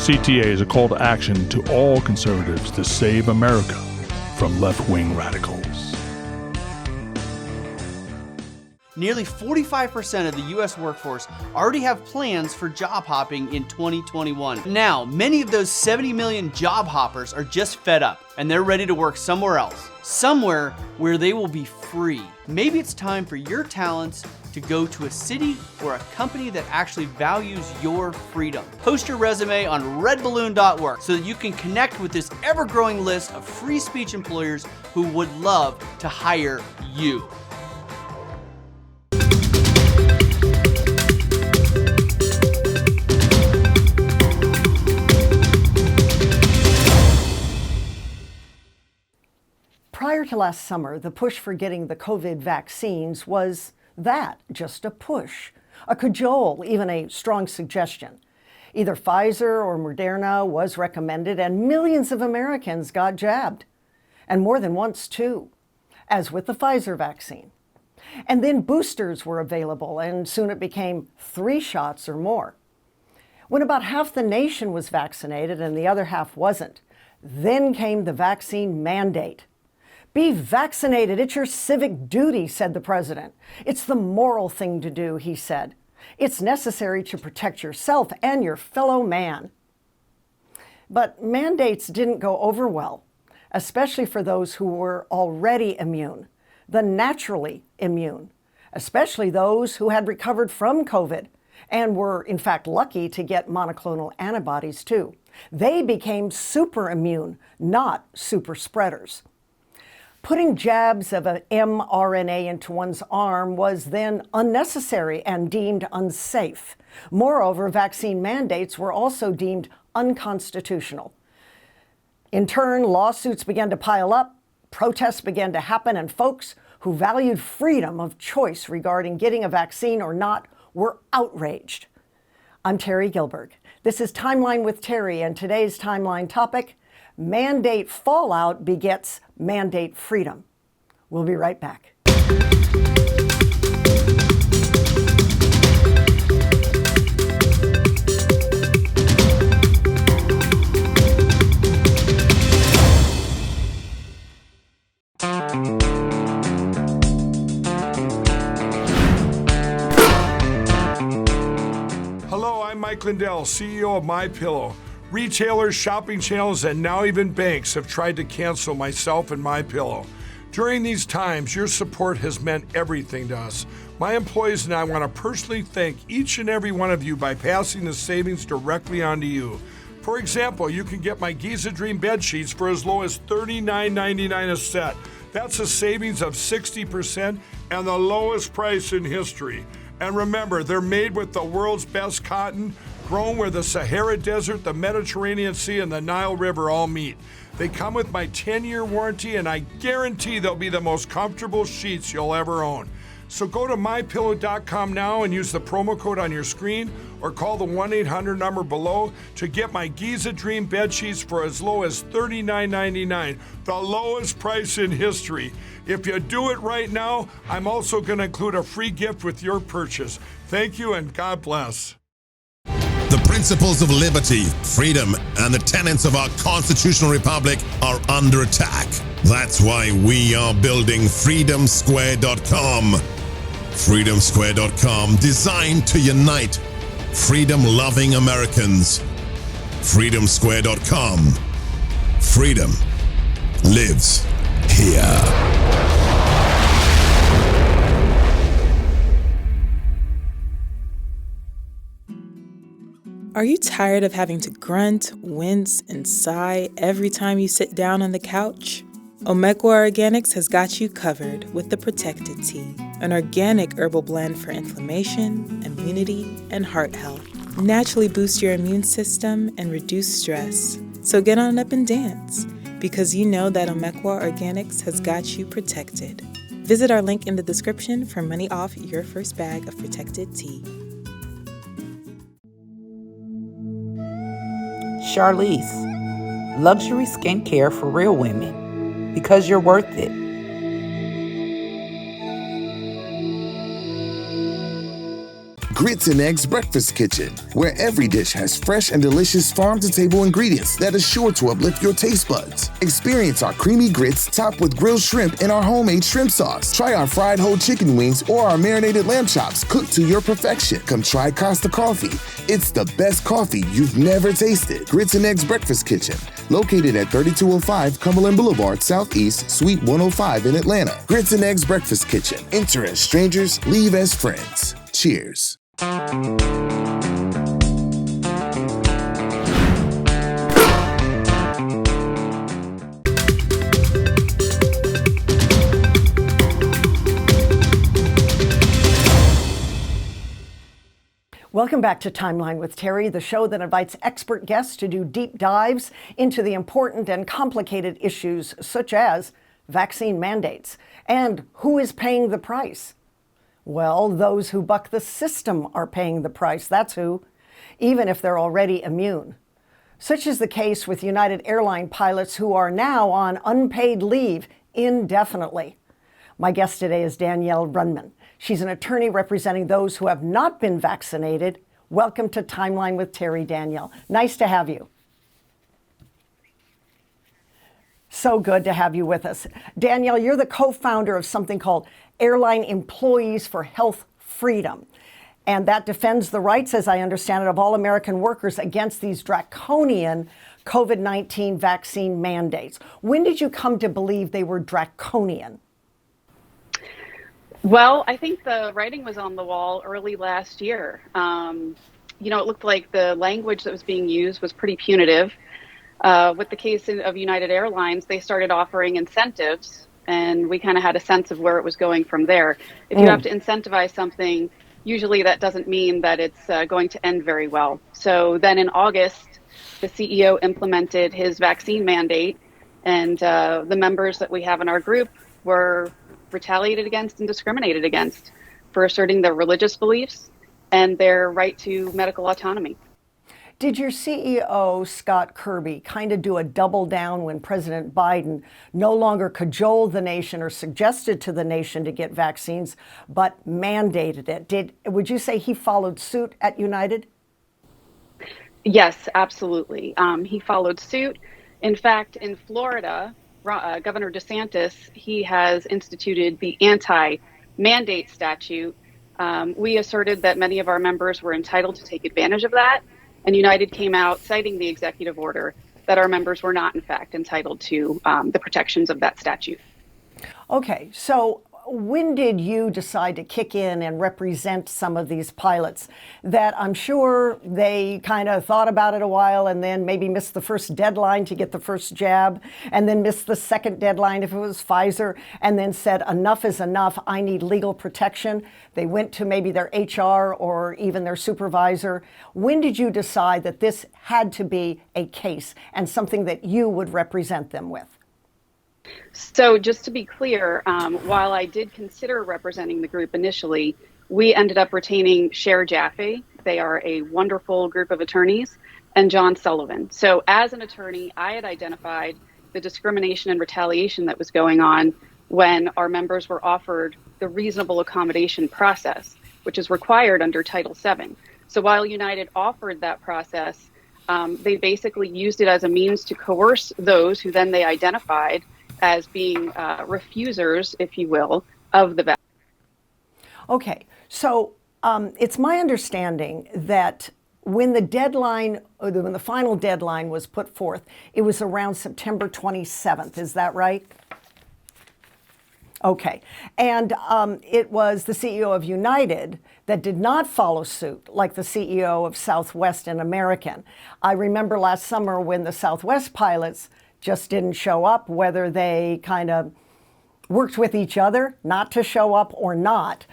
CTA is a call to action to all conservatives to save America from left-wing radicals. Nearly 45% of the U.S. workforce already have plans for job hopping in 2021. Now, many of those 70 million job hoppers are just fed up and they're ready to work somewhere else, somewhere where they will be free. Maybe it's time for your talents to go to a city or a company that actually values your freedom. Post your resume on redballoon.org so that you can connect with this ever-growing list of free speech employers who would love to hire you. Prior to last summer, the push for getting the COVID vaccines was just a push, a cajole, even a strong suggestion. Either Pfizer or Moderna was recommended, and millions of Americans got jabbed, and more than once too, as with the Pfizer vaccine. And then boosters were available, and soon it became 3 shots or more. When about half the nation was vaccinated and the other half wasn't, then came the vaccine mandate. Be vaccinated. It's your civic duty, said the president. It's the moral thing to do, he said. It's necessary to protect yourself and your fellow man. But mandates didn't go over well, especially for those who were already immune, the naturally immune, especially those who had recovered from COVID and were, in fact, lucky to get monoclonal antibodies too. They became super immune, not super spreaders. Putting jabs of an mRNA into one's arm was then unnecessary and deemed unsafe. Moreover, vaccine mandates were also deemed unconstitutional. In turn, lawsuits began to pile up, protests began to happen, and folks who valued freedom of choice regarding getting a vaccine or not were outraged. I'm Terry Gilberg. This is Timeline with Terry, and today's Timeline topic: mandate fallout begets mandate freedom. We'll be right back. Hello, I'm Mike Lindell, CEO of MyPillow. Retailers, shopping channels, and now even banks have tried to cancel myself and MyPillow. During these times, your support has meant everything to us. My employees and I want to personally thank each and every one of you by passing the savings directly on to you. For example, you can get my Giza Dream bed sheets for as low as $39.99 a set. That's a savings of 60% and the lowest price in history. And remember, they're made with the world's best cotton, grown where the Sahara Desert, the Mediterranean Sea, and the Nile River all meet. They come with my 10-year warranty, and I guarantee they'll be the most comfortable sheets you'll ever own. So go to mypillow.com now and use the promo code on your screen, or call the 1-800 number below to get my Giza Dream bed sheets for as low as $39.99, the lowest price in history. If you do it right now, I'm also going to include a free gift with your purchase. Thank you, and God bless. The principles of liberty, freedom, and the tenets of our constitutional republic are under attack. That's why we are building freedomsquare.com. Freedomsquare.com, designed to unite freedom-loving Americans. Freedomsquare.com. Freedom lives here. Are you tired of having to grunt, wince, and sigh every time you sit down on the couch? Omekwa Organics has got you covered with the Protected Tea, an organic herbal blend for inflammation, immunity, and heart health. Naturally boost your immune system and reduce stress. So get on up and dance, because you know that Omekwa Organics has got you protected. Visit our link in the description for money off your first bag of Protected Tea. Charlize, luxury skincare for real women, because you're worth it. Grits and Eggs Breakfast Kitchen, where every dish has fresh and delicious farm-to-table ingredients that are sure to uplift your taste buds. Experience our creamy grits topped with grilled shrimp in our homemade shrimp sauce. Try our fried whole chicken wings or our marinated lamb chops cooked to your perfection. Come try Costa Coffee. It's the best coffee you've never tasted. Grits and Eggs Breakfast Kitchen, located at 3205 Cumberland Boulevard, Southeast, Suite 105 in Atlanta. Grits and Eggs Breakfast Kitchen. Enter as strangers, leave as friends. Cheers. Welcome back to Timeline with Terry, the show that invites expert guests to do deep dives into the important and complicated issues such as vaccine mandates and who is paying the price. Well, those who buck the system are paying the price, that's who, even if they're already immune. Such is the case with United Airline pilots who are now on unpaid leave indefinitely. My guest today is Danielle Runyan. She's an attorney representing those who have not been vaccinated. Welcome to Timeline with Terry, Danielle. Nice to have you. So good to have you with us. Danielle, you're the co-founder of something called Airline Employees for Health Freedom. And that defends the rights, as I understand it, of all American workers against these draconian COVID-19 vaccine mandates. When did you come to believe they were draconian? Well, I think the writing was on the wall early last year. It looked like the language that was being used was pretty punitive. With the case of United Airlines, they started offering incentives, and we kind of had a sense of where it was going from there. If you have to incentivize something, usually that doesn't mean that it's going to end very well. So then in August, the CEO implemented his vaccine mandate, and the members that we have in our group were retaliated against and discriminated against for asserting their religious beliefs and their right to medical autonomy. Did your CEO, Scott Kirby, kind of do a double down when President Biden no longer cajoled the nation or suggested to the nation to get vaccines, but mandated it? Would you say he followed suit at United? Yes, absolutely. He followed suit. In fact, in Florida, Governor DeSantis, he has instituted the anti-mandate statute. We asserted that many of our members were entitled to take advantage of that, and United came out citing the executive order that our members were not, in fact, entitled to the protections of that statute. Okay, so when did you decide to kick in and represent some of these pilots that I'm sure they kind of thought about it a while and then maybe missed the first deadline to get the first jab and then missed the second deadline if it was Pfizer and then said enough is enough, I need legal protection. They went to maybe their HR or even their supervisor. When did you decide that this had to be a case and something that you would represent them with? So just to be clear, while I did consider representing the group initially, we ended up retaining Cher Jaffe. They are a wonderful group of attorneys, and John Sullivan. So as an attorney, I had identified the discrimination and retaliation that was going on when our members were offered the reasonable accommodation process, which is required under Title VII. So while United offered that process, they basically used it as a means to coerce those who then they identified as being refusers, if you will, of the vaccine. Okay, so it's my understanding that when the deadline, or when the final deadline was put forth, it was around September 27th. Is that right? Okay, and it was the CEO of United that did not follow suit, like the CEO of Southwest and American. I remember last summer when the Southwest pilots just didn't show up, whether they kind of worked with each other not to show up or not.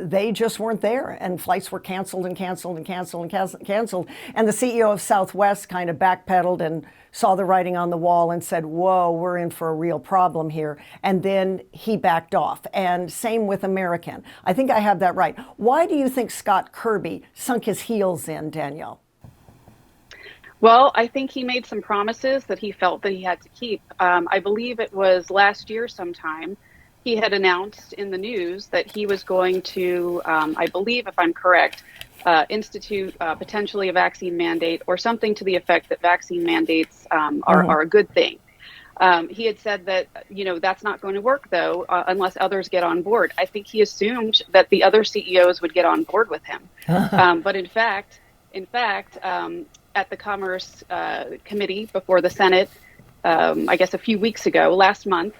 They just weren't there, and flights were canceled and canceled and canceled and canceled. And the CEO of Southwest kind of backpedaled and saw the writing on the wall and said, whoa, we're in for a real problem here. And then he backed off. And same with American. I think I have that right. Why do you think Scott Kirby sunk his heels in, Danielle? Well, I think he made some promises that he felt that he had to keep. I believe it was last year sometime he had announced in the news that he was going to, I believe, if I'm correct, institute potentially a vaccine mandate or something to the effect that vaccine mandates are a good thing. He had said that, that's not going to work, though, unless others get on board. I think he assumed that the other CEOs would get on board with him. But in fact, at the Commerce Committee before the Senate, I guess a few weeks ago, last month,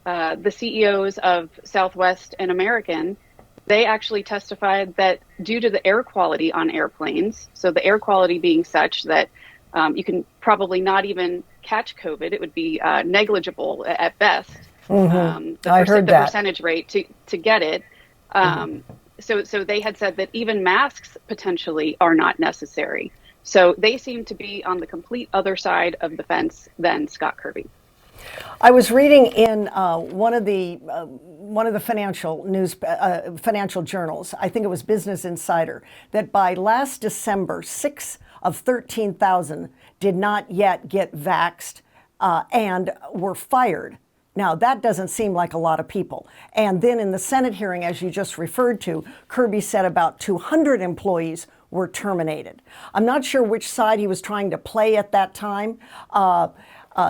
the CEOs of Southwest and American, they actually testified that due to the air quality on airplanes, so the air quality being such that you can probably not even catch COVID, it would be negligible at best. The percentage rate to get it. So they had said that even masks potentially are not necessary. So they seem to be on the complete other side of the fence than Scott Kirby. I was reading in one of the financial journals, I think it was Business Insider, that by last December, 6 of 13,000 did not yet get vaxxed and were fired. Now, that doesn't seem like a lot of people. And then in the Senate hearing, as you just referred to, Kirby said about 200 employees were terminated. I'm not sure which side he was trying to play at that time.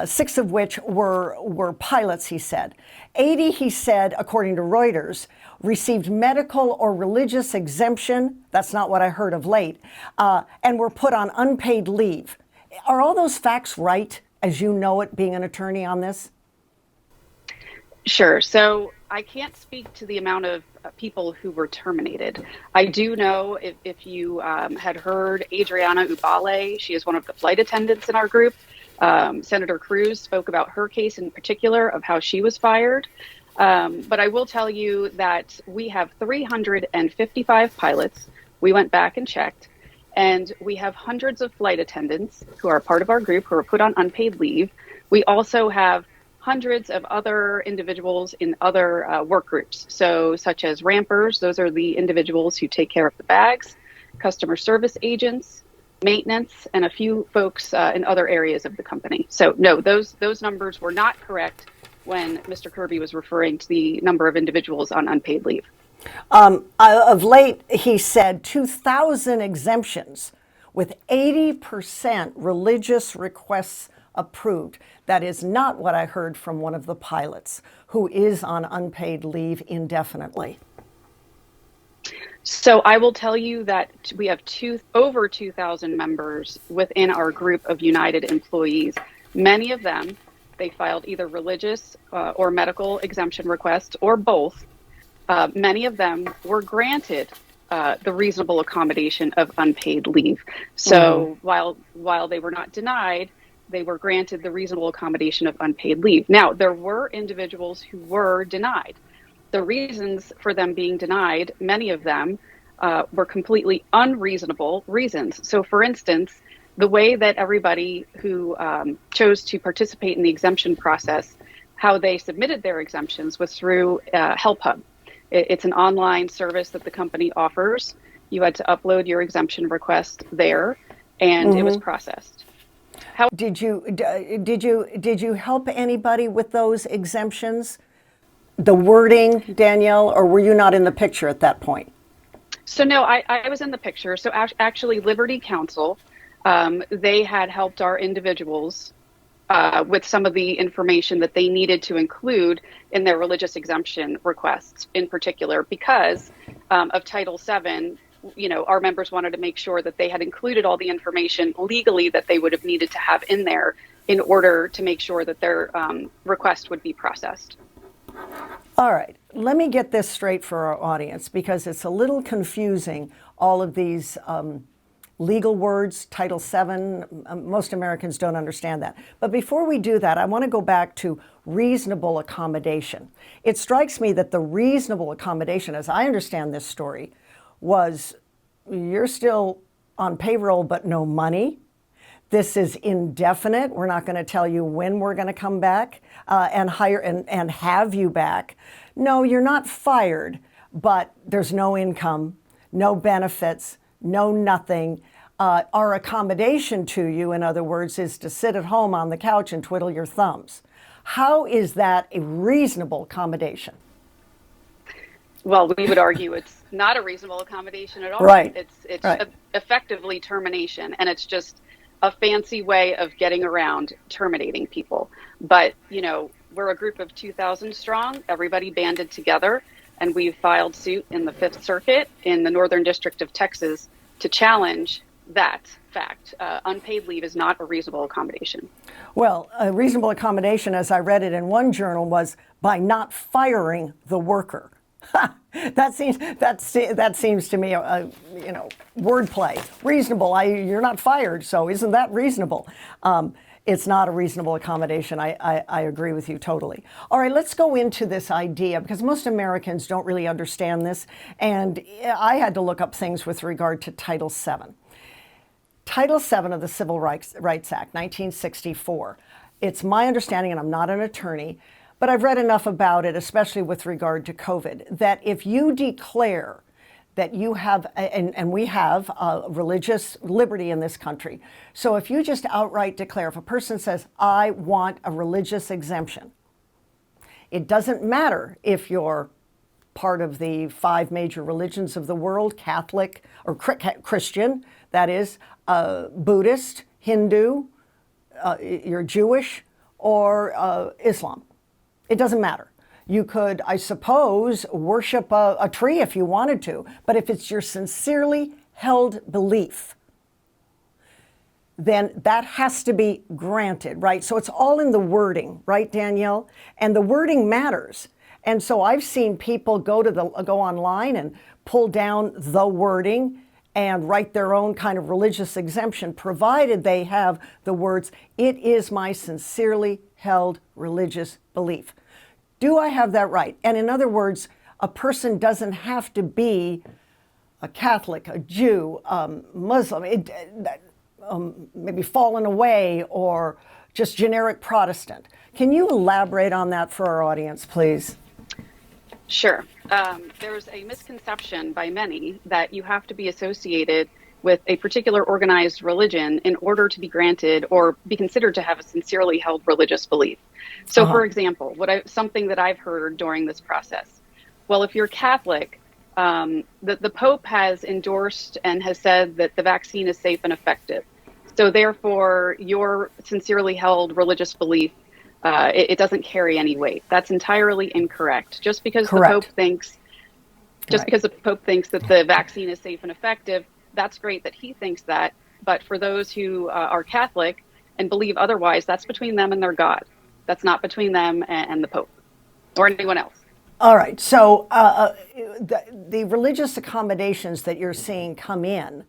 6 of which were pilots, he said. 80, he said, according to Reuters, received medical or religious exemption. That's not what I heard of late. And were put on unpaid leave. Are all those facts right, as you know it, being an attorney on this? Sure. So I can't speak to the amount of people who were terminated. I do know, if you had heard Adriana Ubale, she is one of the flight attendants in our group. Senator Cruz spoke about her case in particular of how she was fired. But I will tell you that we have 355 pilots. We went back and checked, and we have hundreds of flight attendants who are part of our group who are put on unpaid leave. We also have hundreds of other individuals in other work groups. So such as rampers, those are the individuals who take care of the bags, customer service agents, maintenance, and a few folks in other areas of the company. So no, those numbers were not correct when Mr. Kirby was referring to the number of individuals on unpaid leave. Of late, he said 2,000 exemptions with 80% religious requests approved. That is not what I heard from one of the pilots who is on unpaid leave indefinitely. So I will tell you that we have over 2,000 members within our group of United employees. Many of them, they filed either religious or medical exemption requests or both. Many of them were granted the reasonable accommodation of unpaid leave. So while they were not denied, they were granted the reasonable accommodation of unpaid leave. Now, there were individuals who were denied. The reasons for them being denied, many of them were completely unreasonable reasons. So, for instance, the way that everybody who chose to participate in the exemption process, how they submitted their exemptions was through Help Hub. It's an online service that the company offers. You had to upload your exemption request there, and it was processed. Did you help anybody with those exemptions? The wording, Danielle, or were you not in the picture at that point? So no, I was in the picture. So actually, Liberty Counsel, they had helped our individuals with some of the information that they needed to include in their religious exemption requests, in particular because of Title VII. You know, our members wanted to make sure that they had included all the information legally that they would have needed to have in there in order to make sure that their request would be processed. All right, let me get this straight for our audience because it's a little confusing, all of these legal words, Title VII, most Americans don't understand that. But before we do that, I want to go back to reasonable accommodation. It strikes me that the reasonable accommodation, as I understand this story, was you're still on payroll but no money. This is indefinite. We're not going to tell you when we're going to come back and hire and have you back. No, you're not fired, but there's no income, no benefits, no nothing. Our accommodation to you, in other words, is to sit at home on the couch and twiddle your thumbs. How is that a reasonable accommodation? Well, we would argue it's not a reasonable accommodation at all. Right. It's Right. effectively termination, and it's just a fancy way of getting around terminating people. But, we're a group of 2,000 strong, everybody banded together, and we've filed suit in the Fifth Circuit in the Northern District of Texas to challenge that fact. Unpaid leave is not a reasonable accommodation. Well, a reasonable accommodation, as I read it in one journal, was by not firing the worker. That seems to me wordplay. Reasonable. You're not fired, so isn't that reasonable? It's not a reasonable accommodation. I agree with you totally. All right, let's go into this idea, because most Americans don't really understand this, and I had to look up things with regard to Title VII. Title VII of the Civil Rights Act, 1964. It's my understanding, and I'm not an attorney, but I've read enough about it, especially with regard to COVID, that if you declare that you have, and we have religious liberty in this country. So if you just outright declare, if a person says, I want a religious exemption, it doesn't matter if you're part of the 5 major religions of the world, Catholic or Christian, that is, Buddhist, Hindu, you're Jewish, or Islam. It doesn't matter. You could, I suppose, worship a tree if you wanted to, but if it's your sincerely held belief, then that has to be granted, right? So it's all in the wording, right, Danielle? And the wording matters. And so I've seen people go online and pull down the wording and write their own kind of religious exemption, provided they have the words, "It is my sincerely held religious belief." Do I have that right? And in other words, a person doesn't have to be a Catholic, a Jew, Muslim, maybe fallen away, or just generic Protestant. Can you elaborate on that for our audience, please? Sure. There's a misconception by many that you have to be associated with a particular organized religion in order to be granted or be considered to have a sincerely held religious belief. So, for example, something that I've heard during this process, well, if you're Catholic, the Pope has endorsed and has said that the vaccine is safe and effective. So therefore, your sincerely held religious belief, it doesn't carry any weight. That's entirely incorrect. Just because the Pope thinks that the vaccine is safe and effective, that's great that he thinks that. But for those who are Catholic and believe otherwise, that's between them and their God. That's not between them and the Pope or anyone else. All right. So the religious accommodations that you're seeing come in,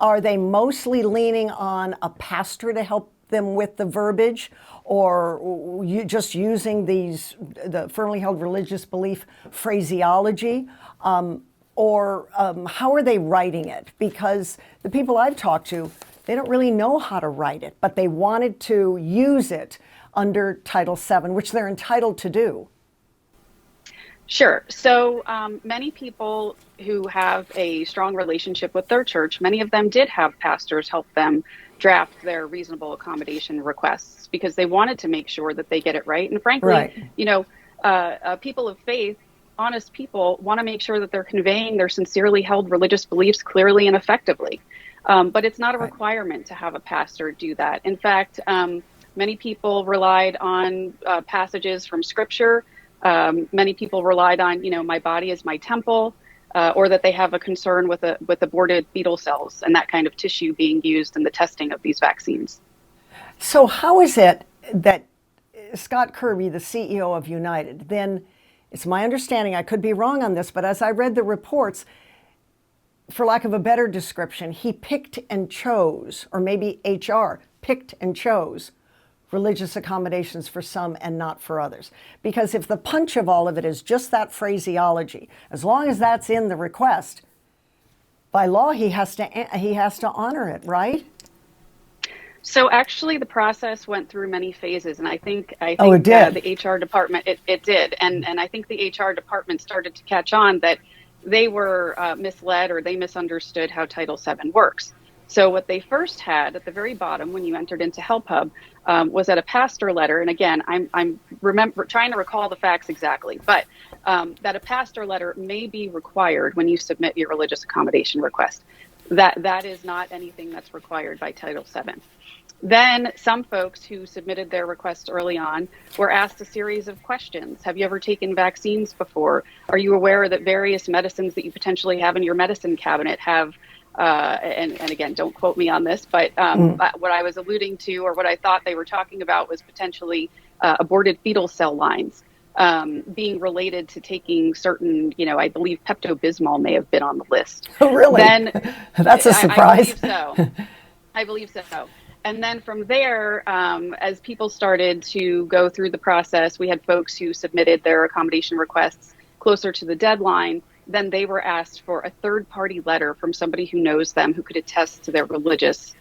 are they mostly leaning on a pastor to help them with the verbiage, or you just using the firmly held religious belief phraseology? Or how are they writing it? Because the people I've talked to, they don't really know how to write it, but they wanted to use it under Title VII, which they're entitled to do. Sure. So many people who have a strong relationship with their church, many of them did have pastors help them draft their reasonable accommodation requests because they wanted to make sure that they get it right. And frankly, people of faith, honest people, want to make sure that they're conveying their sincerely held religious beliefs clearly and effectively. But it's not a requirement to have a pastor do that. In fact, many people relied on passages from Scripture. Many people relied on, my body is my temple, or that they have a concern with aborted fetal cells and that kind of tissue being used in the testing of these vaccines. So how is it that Scott Kirby, the CEO of United, then, it's my understanding, I could be wrong on this, but as I read the reports, for lack of a better description, he picked and chose, or maybe HR picked and chose religious accommodations for some and not for others. Because if the punch of all of it is just that phraseology, as long as that's in the request, by law he has to honor it, right? So actually the process went through many phases, and I think it did. The HR department, it did. And I think the HR department started to catch on that they were misled or they misunderstood how Title VII works. So what they first had at the very bottom when you entered into Help Hub was that a pastor letter, and again, I'm trying to recall the facts exactly, but that a pastor letter may be required when you submit your religious accommodation request. That is not anything that's required by Title VII. Then some folks who submitted their requests early on were asked a series of questions. Have you ever taken vaccines before? Are you aware that various medicines that you potentially have in your medicine cabinet have, and again, don't quote me on this, but what I was alluding to, or what I thought they were talking about, was potentially aborted fetal cell lines being related to taking certain, I believe Pepto-Bismol may have been on the list. Oh, really? Then, that's a surprise. I believe so. And then from there, as people started to go through the process, we had folks who submitted their accommodation requests closer to the deadline. Then they were asked for a third-party letter from somebody who knows them, who could attest to their religious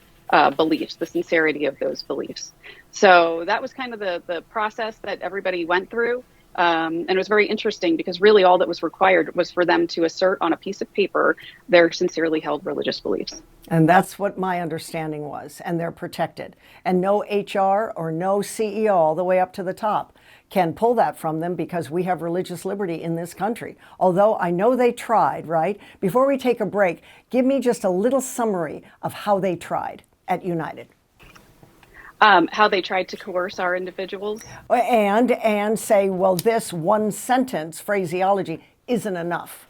beliefs, the sincerity of those beliefs. So that was kind of the process that everybody went through. And it was very interesting because really all that was required was for them to assert on a piece of paper their sincerely held religious beliefs. And that's what my understanding was, and they're protected. And no HR or no CEO all the way up to the top can pull that from them because we have religious liberty in this country. Although I know they tried, right? Before we take a break, give me just a little summary of how they tried at United. How they tried to coerce our individuals. And say, well, this one sentence phraseology isn't enough.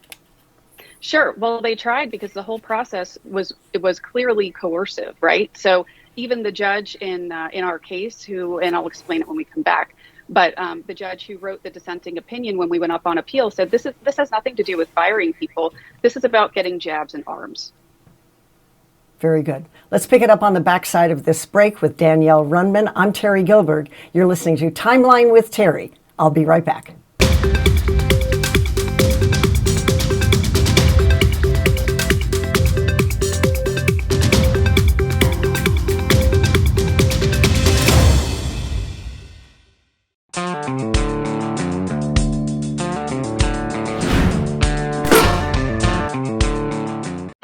Sure. Well, they tried because the whole process was clearly coercive, right? So even the judge in our case, and I'll explain it when we come back, but the judge who wrote the dissenting opinion when we went up on appeal said this has nothing to do with firing people. This is about getting jabs and arms. Very good. Let's pick it up on the backside of this break with Danielle Runyan. I'm Terry Gilbert. You're listening to Timeline with Terry. I'll be right back.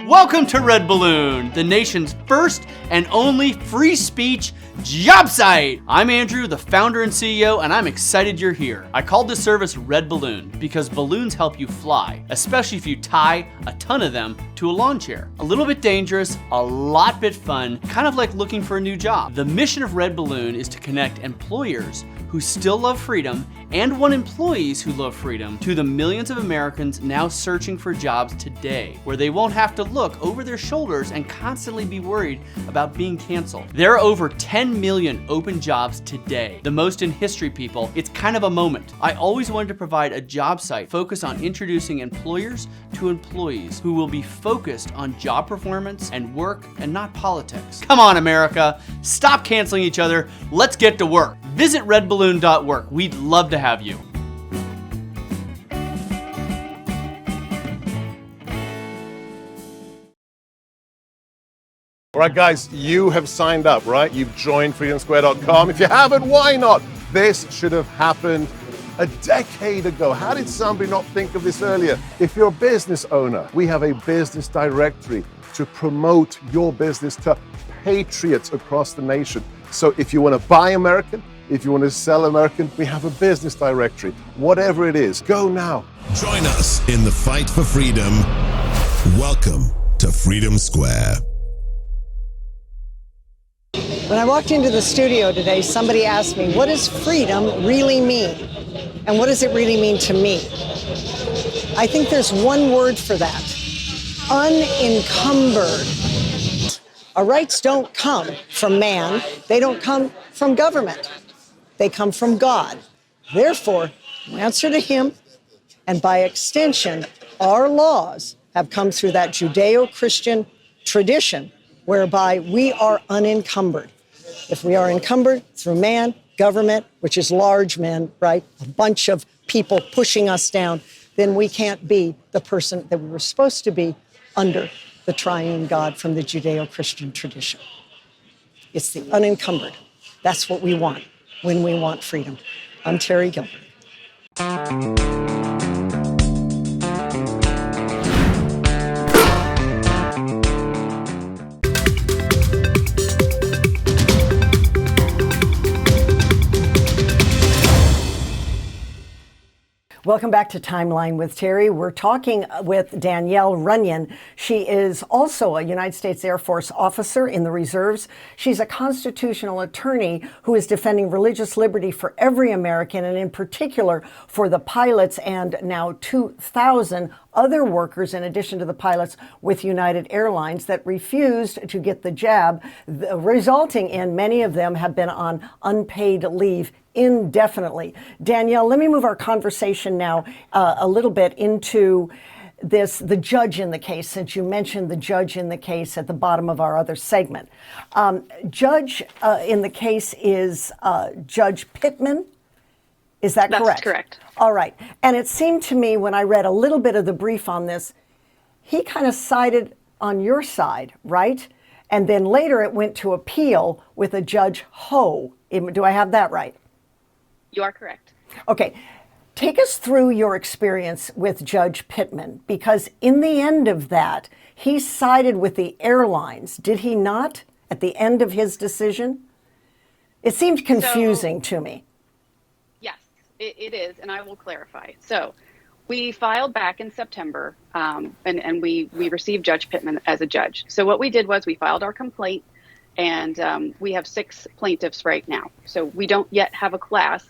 Welcome to Red Balloon, the nation's first and only free speech job site. I'm Andrew, the founder and CEO, and I'm excited you're here. I called this service Red Balloon because balloons help you fly, especially if you tie a ton of them to a lawn chair. A little bit dangerous, a lot bit fun, kind of like looking for a new job. The mission of Red Balloon is to connect employers who still love freedom and want employees who love freedom to the millions of Americans now searching for jobs today, where they won't have to look over their shoulders and constantly be worried about being canceled. There are over 10 million open jobs today, the most in history, people. It's kind of a moment. I always wanted to provide a job site focused on introducing employers to employees who will be focused on job performance and work and not politics. Come on, America. Stop canceling each other. Let's get to work. Visit redballoon.work. We'd love to have you. All right, guys, you have signed up, right? You've joined freedomsquare.com. If you haven't, why not? This should have happened a decade ago. How did somebody not think of this earlier? If you're a business owner, we have a business directory to promote your business to patriots across the nation. So if you want to buy American, if you want to sell American, we have a business directory. Whatever it is, go now. Join us in the fight for freedom. Welcome to Freedom Square. When I walked into the studio today, somebody asked me, what does freedom really mean? And what does it really mean to me? I think there's one word for that: unencumbered. Our rights don't come from man. They don't come from government. They come from God. Therefore, we answer to him, and by extension, our laws have come through that Judeo-Christian tradition whereby we are unencumbered. If we are encumbered through man, government, which is large men, right, a bunch of people pushing us down, then we can't be the person that we were supposed to be under the triune God from the Judeo-Christian tradition. It's the unencumbered. That's what we want when we want freedom. I'm Terry Gilbert. Welcome back to Timeline with Terry. We're talking with Danielle Runyan. She is also a United States Air Force officer in the reserves. She's a constitutional attorney who is defending religious liberty for every American, and in particular for the pilots and now 2,000 other workers, in addition to the pilots with United Airlines, that refused to get the jab, resulting in many of them have been on unpaid leave indefinitely. Danielle, let me move our conversation now a little bit into the judge in the case, since you mentioned the judge in the case at the bottom of our other segment. Judge in the case is Judge Pittman. Is that correct? That's correct. All right. And it seemed to me when I read a little bit of the brief on this, he kind of sided on your side, right? And then later it went to appeal with a Judge Ho. Do I have that right? You are correct. Okay. Take us through your experience with Judge Pittman, because in the end of that, he sided with the airlines, did he not, at the end of his decision? It seemed confusing to me. Yes, it is, and I will clarify. So we filed back in September, and we received Judge Pittman as a judge. So what we did was we filed our complaint, and we have 6 plaintiffs right now. So we don't yet have a class,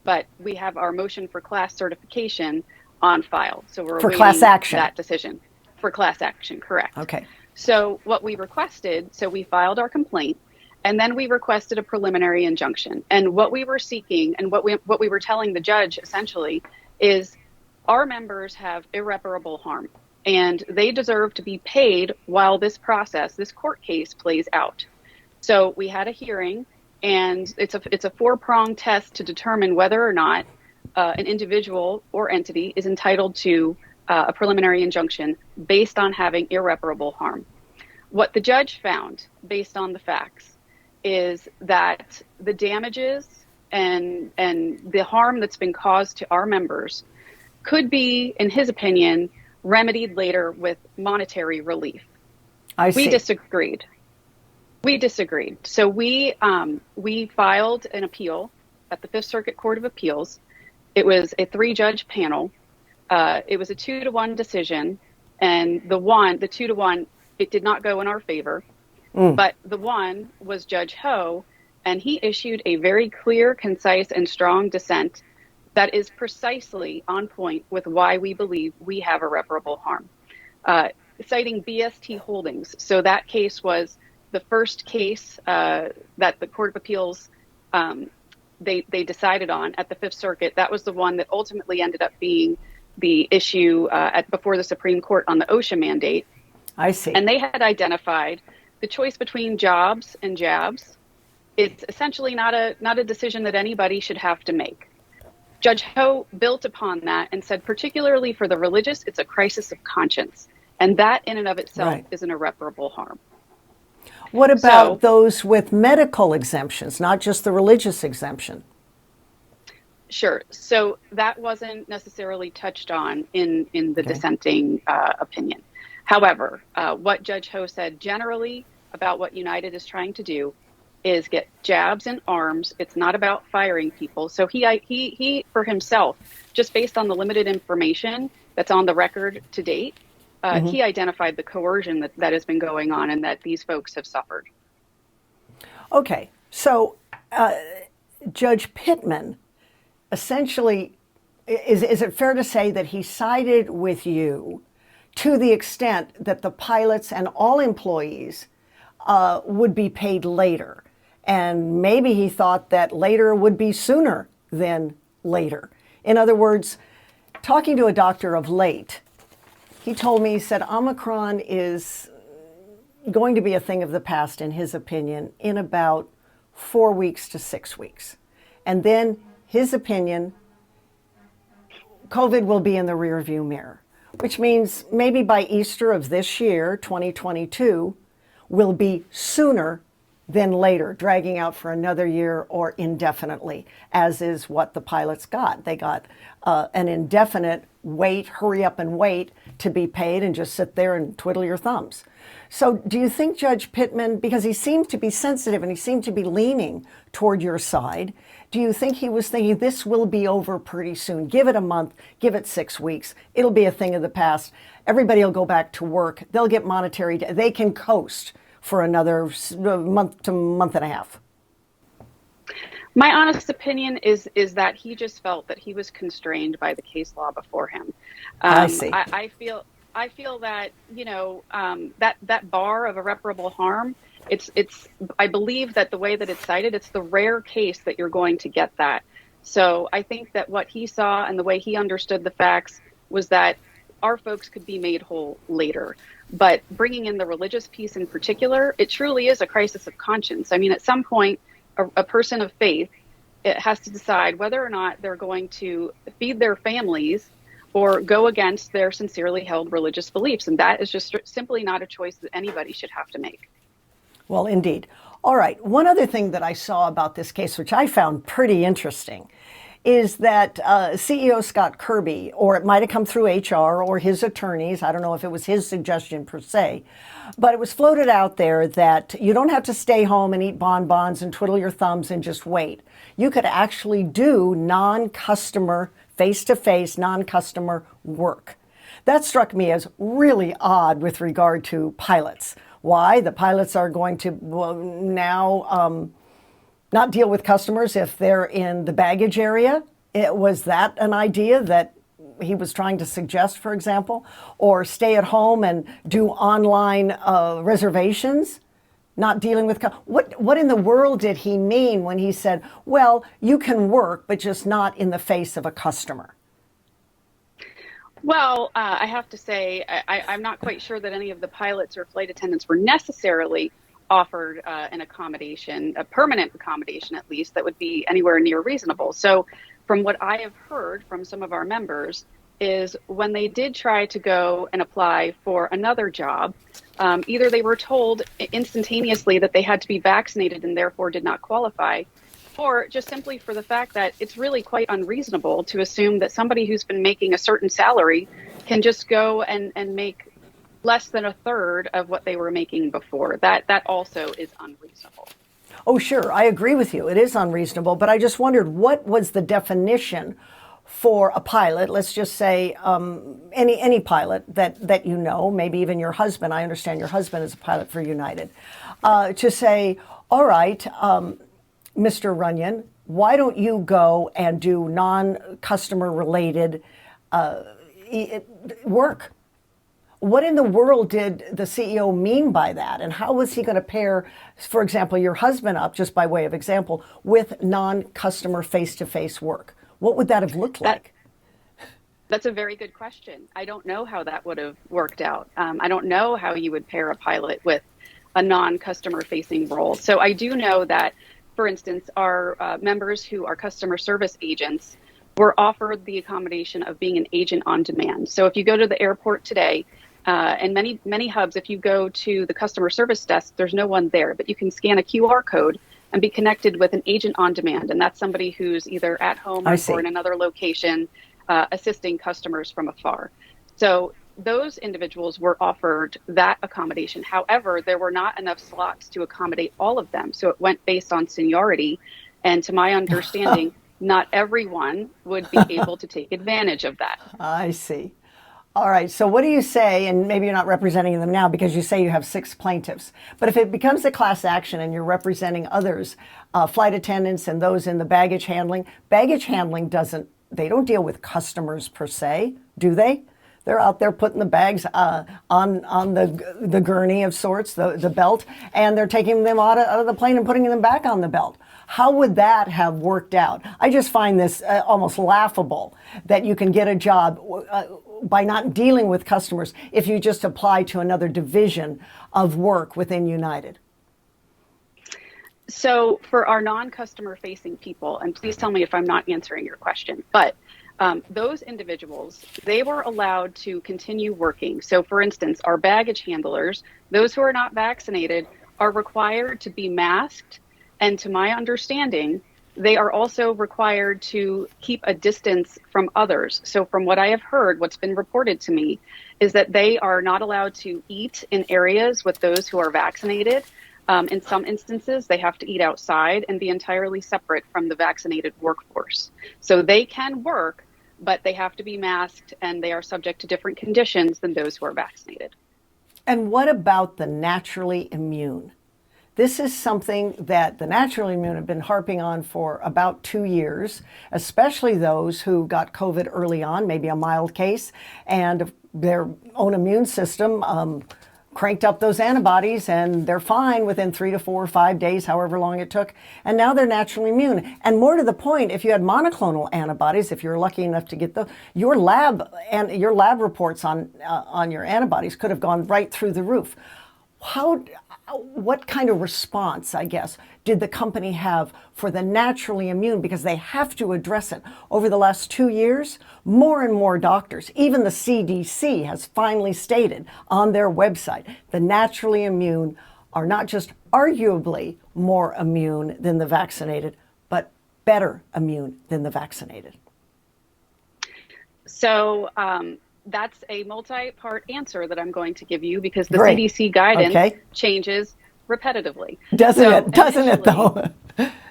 but we have our motion for class certification on file. So we're for awaiting class action. That decision. For class action, correct. Okay. So what we requested, so we filed our complaint, and then we requested a preliminary injunction. And what we were seeking, and what we were telling the judge essentially, is our members have irreparable harm, and they deserve to be paid while this process, this court case, plays out. So we had a hearing, and it's a 4-pronged test to determine whether or not an individual or entity is entitled to a preliminary injunction based on having irreparable harm. What the judge found, based on the facts, is that the damages and the harm that's been caused to our members could be, in his opinion, remedied later with monetary relief. We disagreed. So we filed an appeal at the Fifth Circuit Court of Appeals. It was a 3-judge panel. It was a 2-to-1 decision, and the 2-to-1, it did not go in our favor. But the one was Judge Ho, and he issued a very clear, concise, and strong dissent that is precisely on point with why we believe we have irreparable harm, citing BST Holdings. So that case was the first case that the Court of Appeals, they decided on at the Fifth Circuit. That was the one that ultimately ended up being the issue before the Supreme Court on the OSHA mandate. I see. And they had identified the choice between jobs and jabs. It's essentially not a decision that anybody should have to make. Judge Ho built upon that and said, particularly for the religious, it's a crisis of conscience. And that in and of itself is an irreparable harm. What about those with medical exemptions, not just the religious exemption? Sure. So that wasn't necessarily touched on in the dissenting opinion. However, what Judge Ho said generally about what United is trying to do is get jabs and arms. It's not about firing people. So he for himself, just based on the limited information that's on the record to date, he identified the coercion that has been going on and that these folks have suffered. Okay. So Judge Pittman, essentially, is it fair to say that he sided with you to the extent that the pilots and all employees would be paid later? And maybe he thought that later would be sooner than later. In other words, talking to a doctor of late, he told me, he said, Omicron is going to be a thing of the past, in his opinion, in about 4 weeks to 6 weeks. And then his opinion, COVID will be in the rearview mirror, which means maybe by Easter of this year, 2022, will be sooner then later, dragging out for another year or indefinitely, as is what the pilots got. They got an indefinite wait, hurry up and wait to be paid and just sit there and twiddle your thumbs. So do you think Judge Pittman, because he seemed to be sensitive and he seemed to be leaning toward your side, do you think he was thinking this will be over pretty soon? Give it a month, give it 6 weeks. It'll be a thing of the past. Everybody will go back to work. They'll get monetary. They can coast for another month to month and a half. My honest opinion is that he just felt that he was constrained by the case law before him. I see. I feel that, you know, that bar of irreparable harm, I believe that the way that it's cited, it's the rare case that you're going to get that. So I think that what he saw and the way he understood the facts was that our folks could be made whole later. But bringing in the religious piece in particular, it truly is a crisis of conscience. I mean, at some point, a person of faith, it has to decide whether or not they're going to feed their families or go against their sincerely held religious beliefs. And that is just simply not a choice that anybody should have to make. Well, indeed. All right. One other thing that I saw about this case, which I found pretty interesting, is that CEO Scott Kirby, or it might have come through HR or his attorneys, I don't know if it was his suggestion per se, but it was floated out there that you don't have to stay home and eat bonbons and twiddle your thumbs and just wait. You could actually do non-customer, face-to-face, non-customer work. That struck me as really odd with regard to pilots. Why? The pilots are going to now not deal with customers if they're in the baggage area. Was that an idea that he was trying to suggest, for example? Or stay at home and do online reservations? Not dealing with... What in the world did he mean when he said, well, you can work, but just not in the face of a customer? Well, I have to say, I'm not quite sure that any of the pilots or flight attendants were necessarily offered an accommodation, a permanent accommodation at least, that would be anywhere near reasonable. So from what I have heard from some of our members is when they did try to go and apply for another job, either they were told instantaneously that they had to be vaccinated and therefore did not qualify, or just simply for the fact that it's really quite unreasonable to assume that somebody who's been making a certain salary can just go and make less than a third of what they were making before. That also is unreasonable. Oh, sure. I agree with you. It is unreasonable. But I just wondered, what was the definition for a pilot? Let's just say any pilot that you know, maybe even your husband. I understand your husband is a pilot for United. To say, all right, Mr. Runyan, why don't you go and do non-customer related work? What in the world did the CEO mean by that? And how was he going to pair, for example, your husband up, just by way of example, with non-customer face-to-face work? What would that have looked like? That's a very good question. I don't know how that would have worked out. I don't know how you would pair a pilot with a non-customer facing role. So I do know that, for instance, our members who are customer service agents were offered the accommodation of being an agent on demand. So if you go to the airport today, and many hubs, if you go to the customer service desk, there's no one there, but you can scan a QR code and be connected with an agent on demand. And that's somebody who's either at home or in another location, assisting customers from afar. So those individuals were offered that accommodation. However, there were not enough slots to accommodate all of them. So it went based on seniority. And to my understanding, not everyone would be able to take advantage of that. I see. All right. So what do you say, and maybe you're not representing them now because you say you have 6 plaintiffs, but if it becomes a class action and you're representing others, flight attendants and those in the baggage handling they don't deal with customers per se, do they? They're out there putting the bags on the gurney of sorts, the belt, and they're taking them out of the plane and putting them back on the belt. How would that have worked out? I just find this almost laughable that you can get a job by not dealing with customers if you just apply to another division of work within United. So for our non-customer facing people, and please tell me if I'm not answering your question, but those individuals, they were allowed to continue working. So for instance, our baggage handlers, those who are not vaccinated, are required to be masked. And to my understanding, they are also required to keep a distance from others. So from what I have heard, what's been reported to me is that they are not allowed to eat in areas with those who are vaccinated. In some instances, they have to eat outside and be entirely separate from the vaccinated workforce. So they can work, but they have to be masked and they are subject to different conditions than those who are vaccinated. And what about the naturally immune? This is something that the naturally immune have been harping on for about 2 years, especially those who got COVID early on, maybe a mild case, and their own immune system cranked up those antibodies and they're fine within 3 to 4 or 5 days, however long it took. And now they're naturally immune. And more to the point, if you had monoclonal antibodies, if you're lucky enough to get your lab reports on your antibodies could have gone right through the roof. What kind of response, I guess, did the company have for the naturally immune? Because they have to address it. Over the last 2 years, more and more doctors, even the CDC has finally stated on their website, the naturally immune are not just arguably more immune than the vaccinated, but better immune than the vaccinated. So that's a multi-part answer that I'm going to give you because the CDC guidance changes repetitively. Doesn't it though?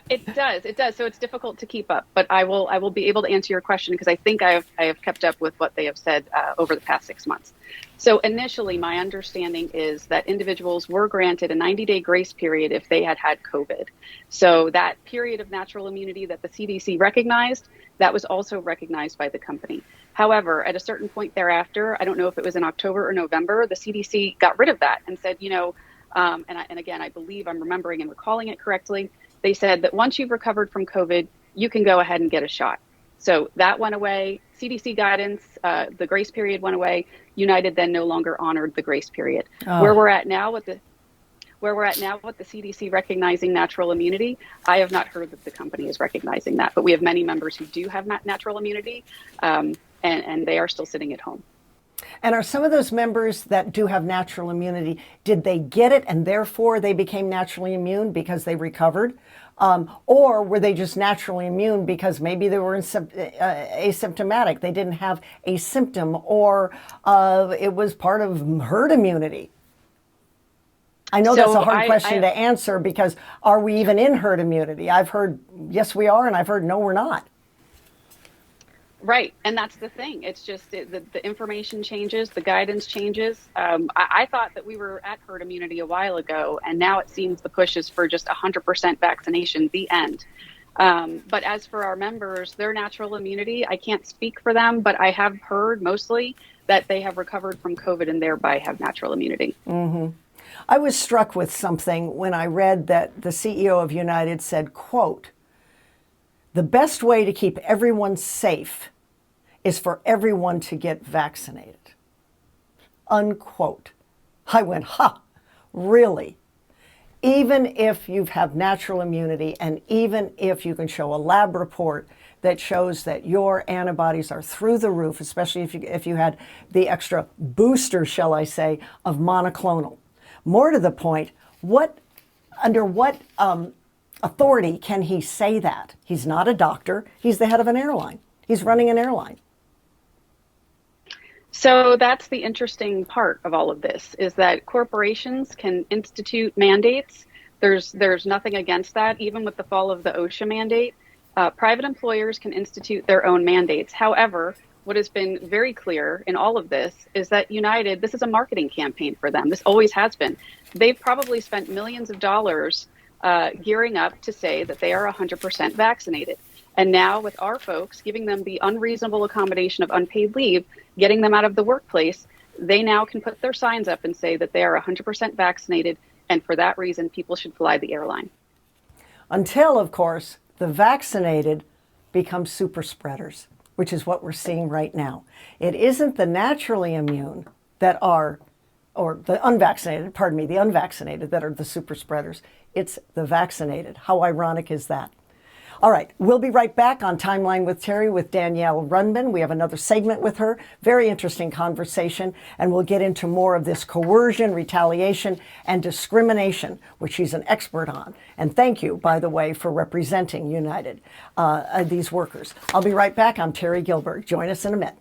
It does. So it's difficult to keep up, but I will be able to answer your question because I think I have kept up with what they have said over the past 6 months. So initially, my understanding is that individuals were granted a 90-day grace period if they had COVID. So that period of natural immunity that the CDC recognized, that was also recognized by the company. However, at a certain point thereafter, I don't know if it was in October or November, the CDC got rid of that and said, and again, I believe I'm remembering and recalling it correctly. They said that once you've recovered from COVID, you can go ahead and get a shot. So that went away. CDC guidance, the grace period went away. United then no longer honored the grace period. Where we're at now with the CDC recognizing natural immunity, I have not heard that the company is recognizing that, but we have many members who do have natural immunity, and they are still sitting at home. And are some of those members that do have natural immunity, did they get it and therefore they became naturally immune because they recovered? Or were they just naturally immune because maybe they were asymptomatic, they didn't have a symptom, or it was part of herd immunity? I know that's a hard question to answer because are we even in herd immunity? I've heard, yes, we are, and I've heard, no, we're not. Right. And that's the thing. It's just the information changes, the guidance changes. I thought that we were at herd immunity a while ago, and now it seems the push is for just 100% vaccination, the end. But as for our members, their natural immunity, I can't speak for them, but I have heard mostly that they have recovered from COVID and thereby have natural immunity. Mm-hmm. I was struck with something when I read that the CEO of United said, quote, "The best way to keep everyone safe is for everyone to get vaccinated." Unquote. I went, really? Even if you have natural immunity and even if you can show a lab report that shows that your antibodies are through the roof, especially if you had the extra booster, shall I say, of monoclonal. More to the point, under what authority can he say that? He's not a doctor. He's the head of an airline. He's running an airline. So that's the interesting part of all of this, is that corporations can institute mandates. There's nothing against that. Even with the fall of the OSHA mandate, private employers can institute their own mandates. However, what has been very clear in all of this is that United, this is a marketing campaign for them. This always has been. They've probably spent millions of dollars gearing up to say that they are 100% vaccinated. And now with our folks, giving them the unreasonable accommodation of unpaid leave, getting them out of the workplace, they now can put their signs up and say that they are 100% vaccinated. And for that reason, people should fly the airline. Until, of course, the vaccinated become super spreaders, which is what we're seeing right now. It isn't the naturally immune that are, or the unvaccinated that are the super spreaders. It's the vaccinated. How ironic is that? All right, we'll be right back on Timeline with Terry with Danielle Runyan. We have another segment with her. Very interesting conversation, and we'll get into more of this coercion, retaliation, and discrimination, which she's an expert on. And thank you, by the way, for representing United, these workers. I'll be right back. I'm Terry Gilbert. Join us in a minute.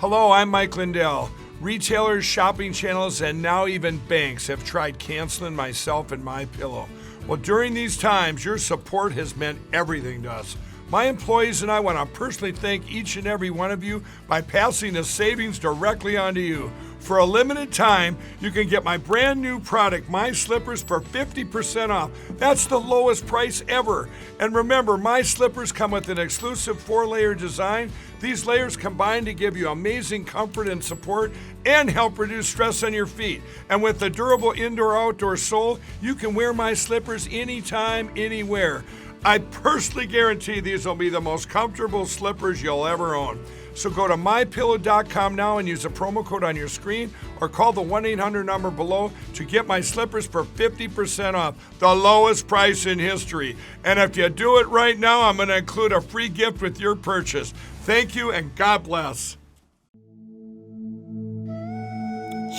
Hello, I'm Mike Lindell. Retailers, shopping channels, and now even banks have tried canceling myself and my pillow. Well, during these times, your support has meant everything to us. My employees and I want to personally thank each and every one of you by passing the savings directly onto you. For a limited time, you can get my brand new product, My Slippers, for 50% off. That's the lowest price ever. And remember, My Slippers come with an exclusive 4-layer design. These layers combine to give you amazing comfort and support and help reduce stress on your feet. And with the durable indoor-outdoor sole, you can wear My Slippers anytime, anywhere. I personally guarantee these will be the most comfortable slippers you'll ever own. So go to mypillow.com now and use the promo code on your screen or call the 1-800 number below to get My Slippers for 50% off, the lowest price in history. And if you do it right now, I'm going to include a free gift with your purchase. Thank you and God bless.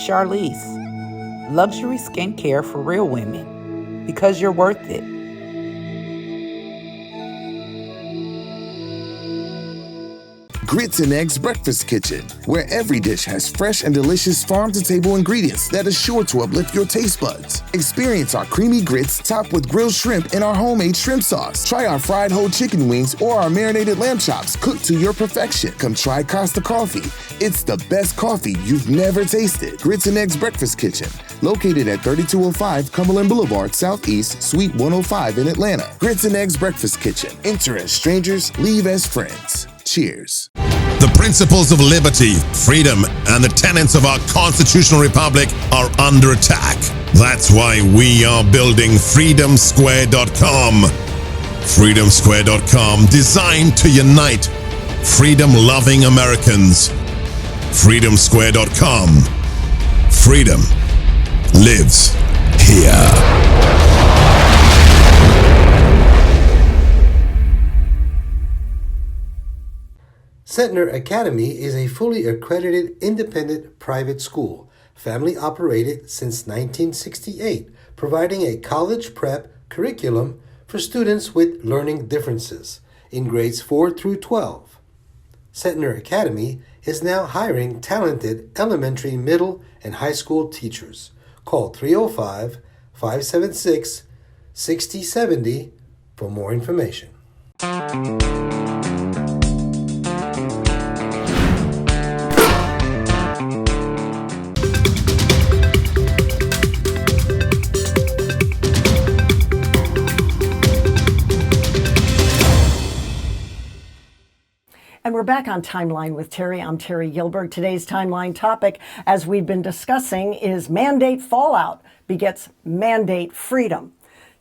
Charlize, luxury skincare for real women, because you're worth it. Grits and Eggs Breakfast Kitchen, where every dish has fresh and delicious farm-to-table ingredients that are sure to uplift your taste buds. Experience our creamy grits topped with grilled shrimp in our homemade shrimp sauce. Try our fried whole chicken wings or our marinated lamb chops cooked to your perfection. Come try Costa Coffee. It's the best coffee you've never tasted. Grits and Eggs Breakfast Kitchen, located at 3205 Cumberland Boulevard, Southeast, Suite 105 in Atlanta. Grits and Eggs Breakfast Kitchen. Enter as strangers, leave as friends. Cheers. The principles of liberty, freedom, and the tenets of our constitutional republic are under attack. That's why we are building freedomsquare.com. Freedomsquare.com, designed to unite freedom-loving Americans. Freedomsquare.com. Freedom lives here. Setner Academy is a fully accredited independent private school, family operated since 1968, providing a college prep curriculum for students with learning differences in grades 4 through 12. Setner Academy is now hiring talented elementary, middle, and high school teachers. Call 305-576-6070 for more information. And we're back on Timeline with Terry. I'm Terry Gilbert. Today's Timeline topic, as we've been discussing, is mandate fallout begets mandate freedom.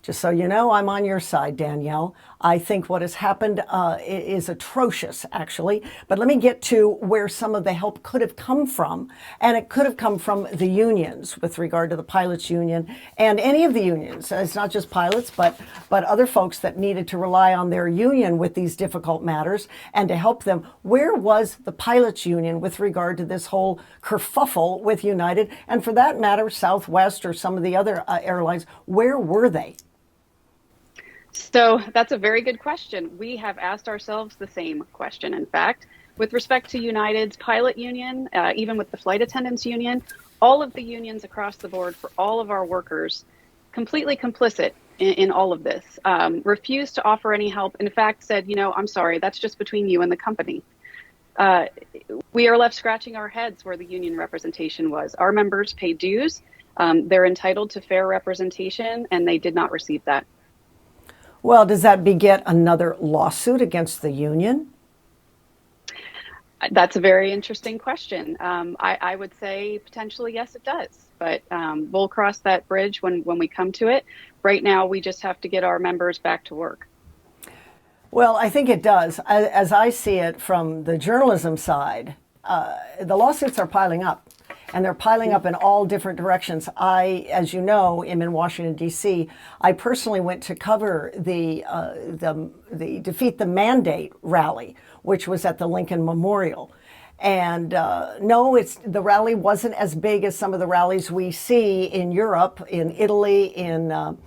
Just so you know, I'm on your side, Danielle. I think what has happened is atrocious, actually. But let me get to where some of the help could have come from. And it could have come from the unions with regard to the pilots union and any of the unions. It's not just pilots, but other folks that needed to rely on their union with these difficult matters and to help them. Where was the pilots union with regard to this whole kerfuffle with United? And for that matter, Southwest or some of the other airlines, where were they? So that's a very good question. We have asked ourselves the same question, in fact. With respect to United's pilot union, even with the flight attendants union, all of the unions across the board for all of our workers, completely complicit in all of this, refused to offer any help. In fact, said, I'm sorry, that's just between you and the company. We are left scratching our heads where the union representation was. Our members pay dues. They're entitled to fair representation, and they did not receive that. Well, does that beget another lawsuit against the union? That's a very interesting question. I would say potentially yes, it does, but we'll cross that bridge when we come to it. Right now, we just have to get our members back to work. Well, I think it does. As I see it from the journalism side, the lawsuits are piling up, and they're piling up in all different directions. I, as you know, am in Washington, D.C. I personally went to cover the Defeat the Mandate rally, which was at the Lincoln Memorial. And no, the rally wasn't as big as some of the rallies we see in Europe, in Italy, in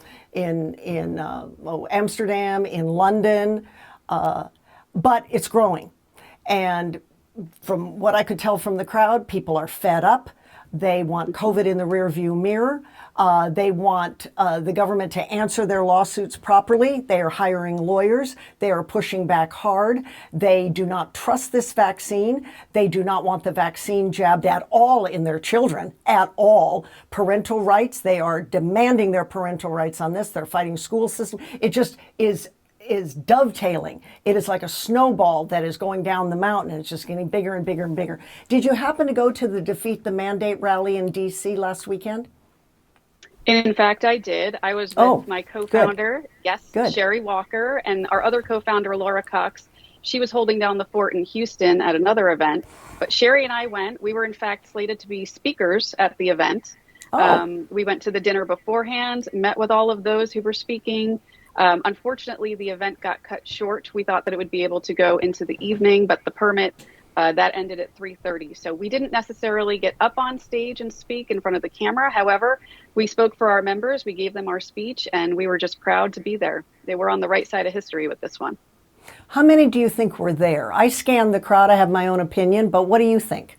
Amsterdam, in London, but it's growing. And from what I could tell from the crowd, people are fed up. They want COVID in the rearview mirror. They want the government to answer their lawsuits properly. They are hiring lawyers. They are pushing back hard. They do not trust this vaccine. They do not want the vaccine jabbed at all in their children, at all. Parental rights, they are demanding their parental rights on this. They're fighting school system. It just is dovetailing. It is like a snowball that is going down the mountain, and it's just getting bigger and bigger and bigger. Did you happen to go to the Defeat the Mandate rally in D.C. last weekend? In fact, I did. I was with my co-founder, Sherry Walker, and our other co-founder, Laura Cox. She was holding down the fort in Houston at another event. But Sherry and I went. We were, in fact, slated to be speakers at the event. We went to the dinner beforehand, met with all of those who were speaking. Unfortunately, the event got cut short. We thought that it would be able to go into the evening, but the permit that ended at 3:30. So we didn't necessarily get up on stage and speak in front of the camera. However, we spoke for our members. We gave them our speech, and we were just proud to be there. They were on the right side of history with this one. How many do you think were there? I scanned the crowd. I have my own opinion, but what do you think?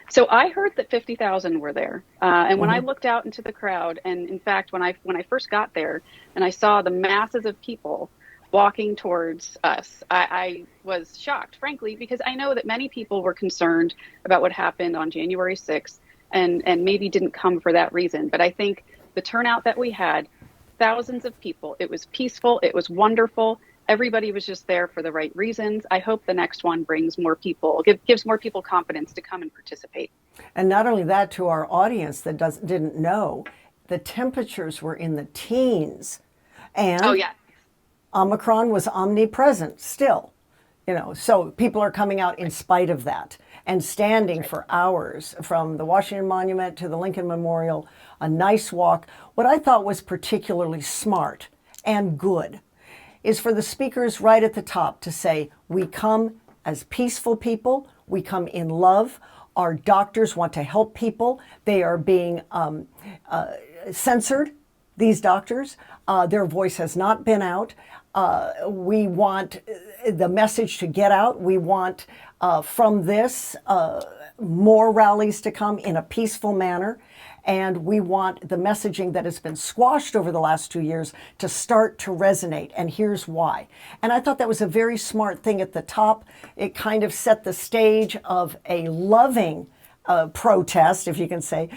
So I heard that 50,000 were there. And when I looked out into the crowd, and in fact, when I first got there and I saw the masses of people walking towards us, I was shocked, frankly, because I know that many people were concerned about what happened on January 6th and maybe didn't come for that reason. But I think the turnout that we had, thousands of people, it was peaceful, it was wonderful. Everybody was just there for the right reasons. I hope the next one brings more people, gives more people confidence to come and participate. And not only that, to our audience that didn't know, the temperatures were in the teens. And Omicron was omnipresent still. So people are coming out in spite of that and standing for hours from the Washington Monument to the Lincoln Memorial, a nice walk. What I thought was particularly smart and good is for the speakers right at the top to say, we come as peaceful people, we come in love, our doctors want to help people, they are being censored, these doctors, their voice has not been out. We want the message to get out, we want from this more rallies to come in a peaceful manner. And we want the messaging that has been squashed over the last 2 years to start to resonate. And here's why. And I thought that was a very smart thing at the top. It kind of set the stage of a loving protest, if you can say,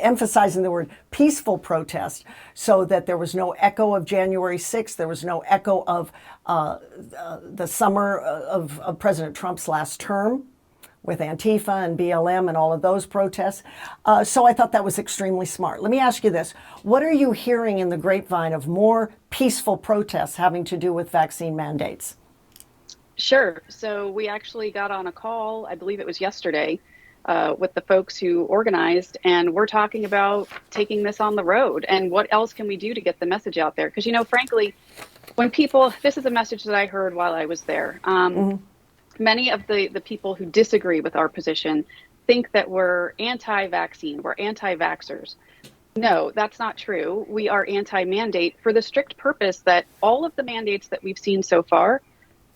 emphasizing the word peaceful protest, so that there was no echo of January 6th. There was no echo of the summer of President Trump's last term, with Antifa and BLM and all of those protests. So I thought that was extremely smart. Let me ask you this. What are you hearing in the grapevine of more peaceful protests having to do with vaccine mandates? Sure. So we actually got on a call, I believe it was yesterday, with the folks who organized, and we're talking about taking this on the road and what else can we do to get the message out there? Because, frankly, this is a message that I heard while I was there. Many of the people who disagree with our position think that we're anti-vaccine, we're anti-vaxxers. No, that's not true. We are anti-mandate for the strict purpose that all of the mandates that we've seen so far,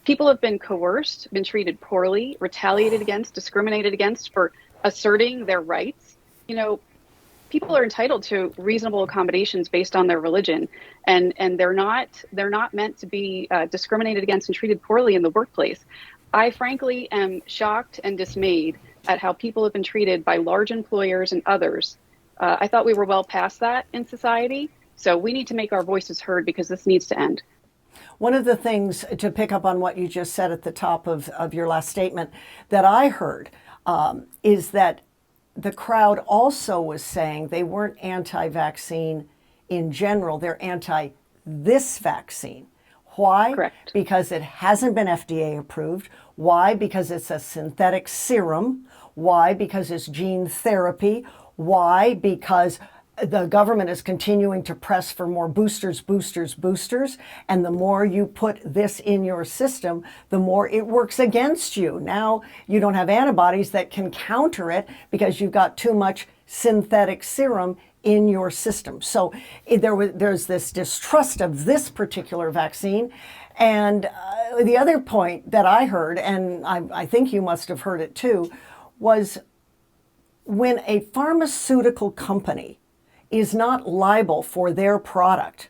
people have been coerced, been treated poorly, retaliated against, discriminated against for asserting their rights. People are entitled to reasonable accommodations based on their religion, and they're not meant to be discriminated against and treated poorly in the workplace. I frankly am shocked and dismayed at how people have been treated by large employers and others. I thought we were well past that in society, so we need to make our voices heard because this needs to end. One of the things, to pick up on what you just said at the top of your last statement, that I heard is that the crowd also was saying they weren't anti-vaccine in general, they're anti this vaccine. Why? Correct. Because it hasn't been FDA approved. Why? Because it's a synthetic serum. Why? Because it's gene therapy. Why? Because the government is continuing to press for more boosters, boosters, boosters. And the more you put this in your system, the more it works against you. Now you don't have antibodies that can counter it because you've got too much synthetic serum in your system. So there's this distrust of this particular vaccine. And the other point that I heard, and I think you must have heard it too, was when a pharmaceutical company is not liable for their product,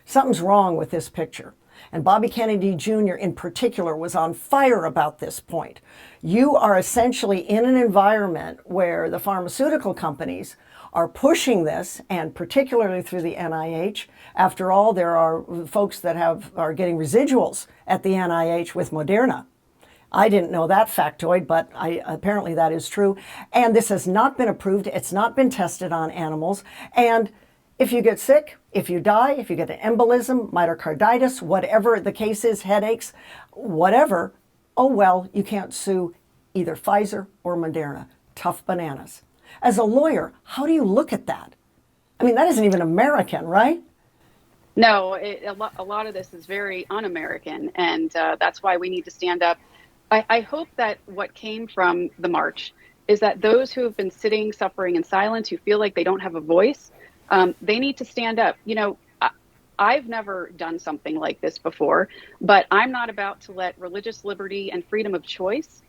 something's wrong with this picture. And Bobby Kennedy Jr. in particular was on fire about this point. You are essentially in an environment where the pharmaceutical companies are pushing this, and particularly through the NIH. After all, there are folks that are getting residuals at the NIH with Moderna. I didn't know that factoid, but apparently that is true. And this has not been approved. It's not been tested on animals. And if you get sick, if you die, if you get an embolism, myocarditis, whatever the case is, headaches, whatever, oh well, you can't sue either Pfizer or Moderna. Tough bananas. As a lawyer, how do you look at that? I mean, that isn't even American, right? No, a lot of this is very un-American, and that's why we need to stand up. I hope that what came from the march is that those who have been sitting, suffering in silence, who feel like they don't have a voice, they need to stand up. You know, I've never done something like this before, but I'm not about to let religious liberty and freedom of choice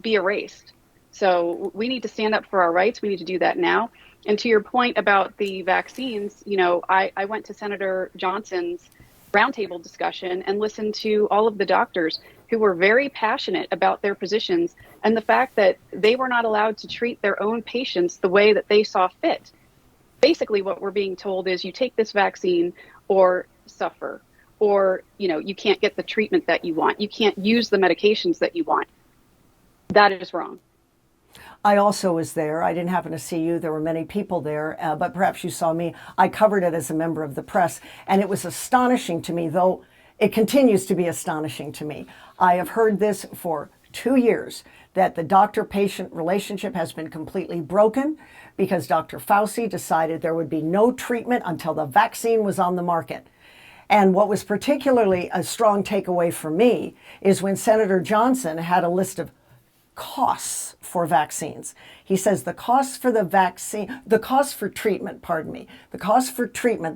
be erased. So we need to stand up for our rights. We need to do that now. And to your point about the vaccines, you know, I went to Senator Johnson's roundtable discussion and listened to all of the doctors who were very passionate about their positions and the fact that they were not allowed to treat their own patients the way that they saw fit. Basically, what we're being told is you take this vaccine or suffer, or, you know, you can't get the treatment that you want. You can't use the medications that you want. That is wrong. I also was there. I didn't happen to see you. There were many people there, but perhaps you saw me. I covered it as a member of the press, and it was astonishing to me, though it continues to be astonishing to me. I have heard this for 2 years, that the doctor-patient relationship has been completely broken because Dr. Fauci decided there would be no treatment until the vaccine was on the market. And what was particularly a strong takeaway for me is when Senator Johnson had a list of costs for vaccines. He says the cost for the cost for treatment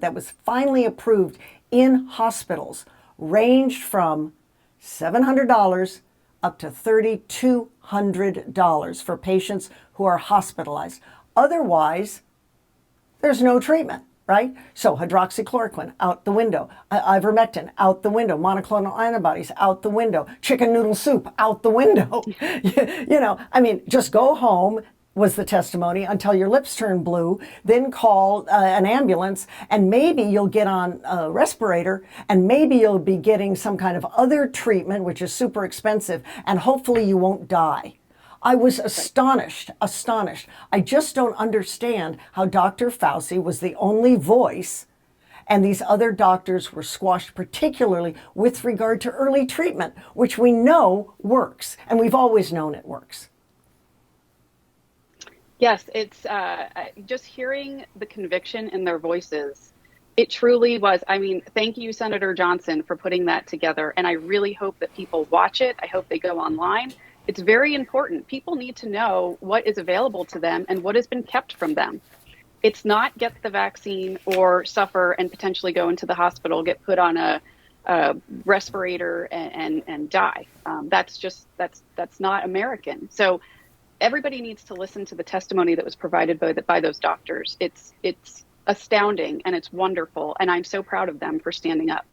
that was finally approved in hospitals ranged from $700 up to $3,200 for patients who are hospitalized. Otherwise, there's no treatment, right? So hydroxychloroquine, out the window. Ivermectin, out the window. Monoclonal antibodies, out the window. Chicken noodle soup, out the window. You know, I mean, just go home, was the testimony, until your lips turn blue, then call an ambulance, and maybe you'll get on a respirator, and maybe you'll be getting some kind of other treatment, which is super expensive, and hopefully you won't die. I was astonished. I just don't understand how Dr. Fauci was the only voice and these other doctors were squashed, particularly with regard to early treatment, which we know works, and we've always known it works. Yes, it's just hearing the conviction in their voices. It truly was. I mean, thank you, Senator Johnson, for putting that together. And I really hope that people watch it. I hope they go online. It's very important. People need to know what is available to them and what has been kept from them. It's not get the vaccine or suffer and potentially go into the hospital, get put on a respirator and die. That's not American. So everybody needs to listen to the testimony that was provided by those doctors. It's astounding and it's wonderful. And I'm so proud of them for standing up.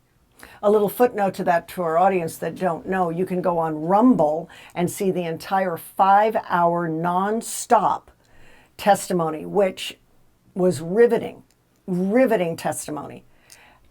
A little footnote to that to our audience that don't know, you can go on Rumble and see the entire 5-hour non-stop testimony, which was riveting testimony.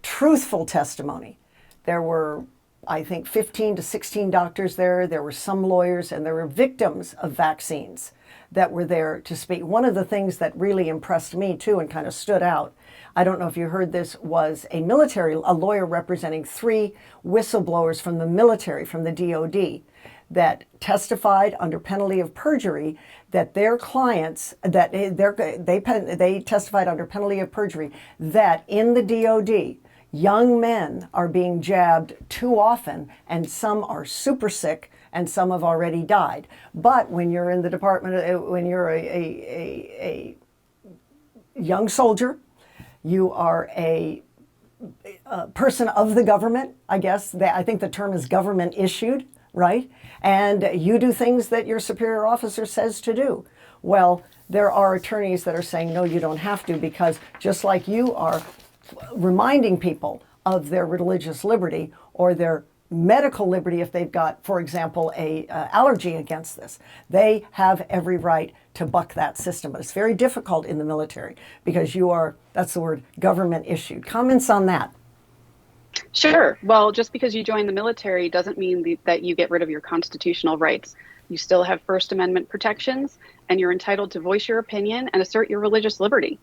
truthful testimony. There were, I think, 15 to 16 doctors there. There were some lawyers, and there were victims of vaccines that were there to speak. One of the things that really impressed me, too, and kind of stood out, I don't know if you heard this, was a lawyer representing 3 whistleblowers from the military, from the DOD, that testified under penalty of perjury that their clients, they testified under penalty of perjury that in the DOD, young men are being jabbed too often, and some are super sick, and some have already died. But when you're in the department, when you're a young soldier, you are a person of the government, I guess. I think the term is government issued, right? And you do things that your superior officer says to do. Well, there are attorneys that are saying, no, you don't have to, because just like you are reminding people of their religious liberty or their medical liberty if they've got, for example, a allergy against this, they have every right to buck that system. But it's very difficult in the military because you are, that's the word, government issued. Comments on that? Sure. Well, just because you join the military doesn't mean that you get rid of your constitutional rights. You still have First Amendment protections, and you're entitled to voice your opinion and assert your religious liberty.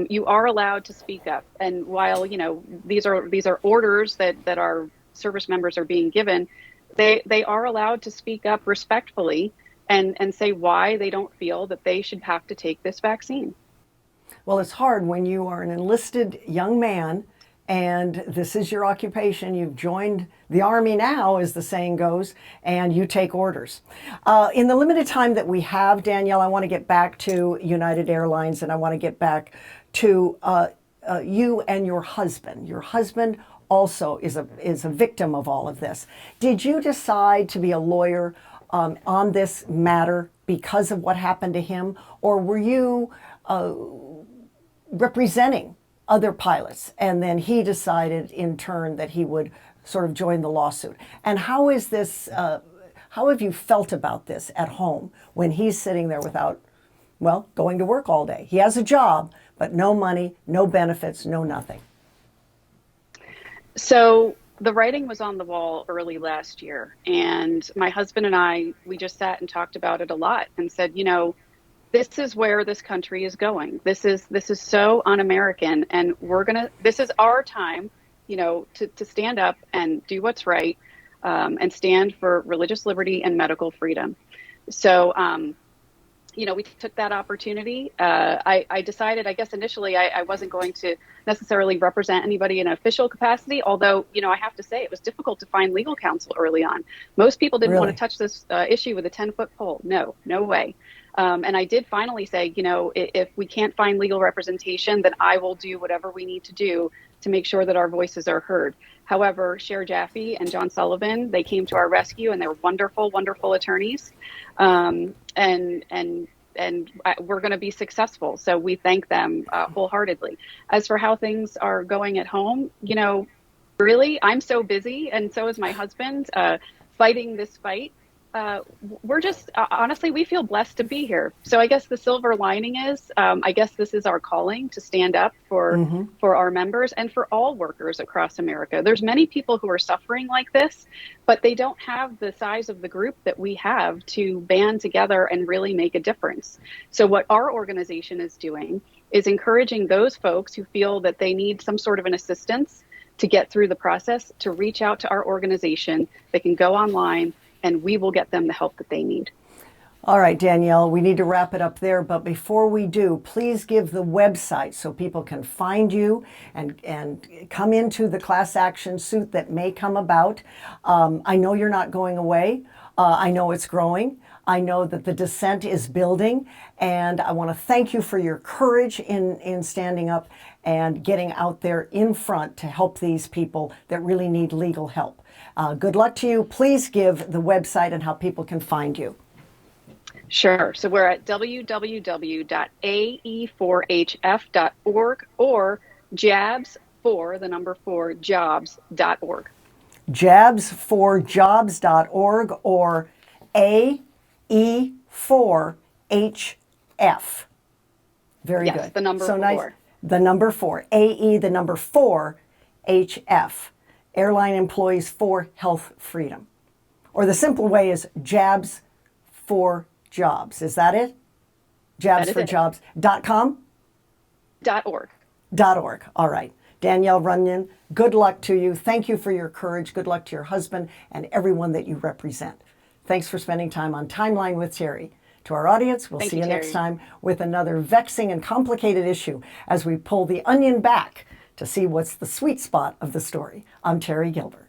You are allowed to speak up. And while, you know, these are orders that our service members are being given, they are allowed to speak up respectfully and say why they don't feel that they should have to take this vaccine. Well, it's hard when you are an enlisted young man and this is your occupation. You've joined the Army now, as the saying goes, and you take orders. In the limited time that we have, Danielle, I want to get back to United Airlines, and I want to get back to you and your husband. Your husband also is a victim of all of this. Did you decide to be a lawyer on this matter because of what happened to him, or were you representing other pilots, and then he decided in turn that he would sort of join the lawsuit? And how is this, how have you felt about this at home when he's sitting there without, well, going to work all day? He has a job, but no money, no benefits, no nothing. So the writing was on the wall early last year, and my husband and I, we just sat and talked about it a lot and said, you know, this is where this country is going. This is so un-American, and this is our time, you know, to stand up and do what's right, and stand for religious liberty and medical freedom. So, you know, we took that opportunity. I decided, I guess initially I wasn't going to necessarily represent anybody in an official capacity, although, you know, I have to say it was difficult to find legal counsel early on. Most people didn't want to touch this issue with a 10-foot pole. No way. And I did finally say, you know, if we can't find legal representation, then I will do whatever we need to do to make sure that our voices are heard. However, Cher Jaffe and John Sullivan, they came to our rescue, and they were wonderful, wonderful attorneys. And we're going to be successful. So we thank them wholehearters. As for how things are going at home, you know, really, I'm so busy, and so is my husband, fighting this fight. We're just, honestly, we feel blessed to be here. So I guess the silver lining is, I guess this is our calling to stand up for our members and for all workers across America. There's many people who are suffering like this, but they don't have the size of the group that we have to band together and really make a difference. So what our organization is doing is encouraging those folks who feel that they need some sort of an assistance to get through the process to reach out to our organization. They can go online, and we will get them the help that they need. All right, Danielle, we need to wrap it up there. But before we do, please give the website so people can find you and come into the class action suit that may come about. I know you're not going away. I know it's growing. I know that the dissent is building. And I want to thank you for your courage in standing up and getting out there in front to help these people that really need legal help. Good luck to you. Please give the website and how people can find you. Sure. So we're at www.ae4hf.org or jabs4jobs.org. Jabs4jobs.org or AE4HF. Very good. The number so 4. Nice. The number 4. AE, the number 4, HF, Airline Employees for Health Freedom. Or the simple way is Jabs for Jobs. Is that it? Jabsforjobs.com? .org. .org. All right. Danielle Runyan, good luck to you. Thank you for your courage. Good luck to your husband and everyone that you represent. Thanks for spending time on Timeline with Terry. To our audience, we'll see you next time with another vexing and complicated issue as we pull the onion back to see what's the sweet spot of the story. I'm Terry Gilbert.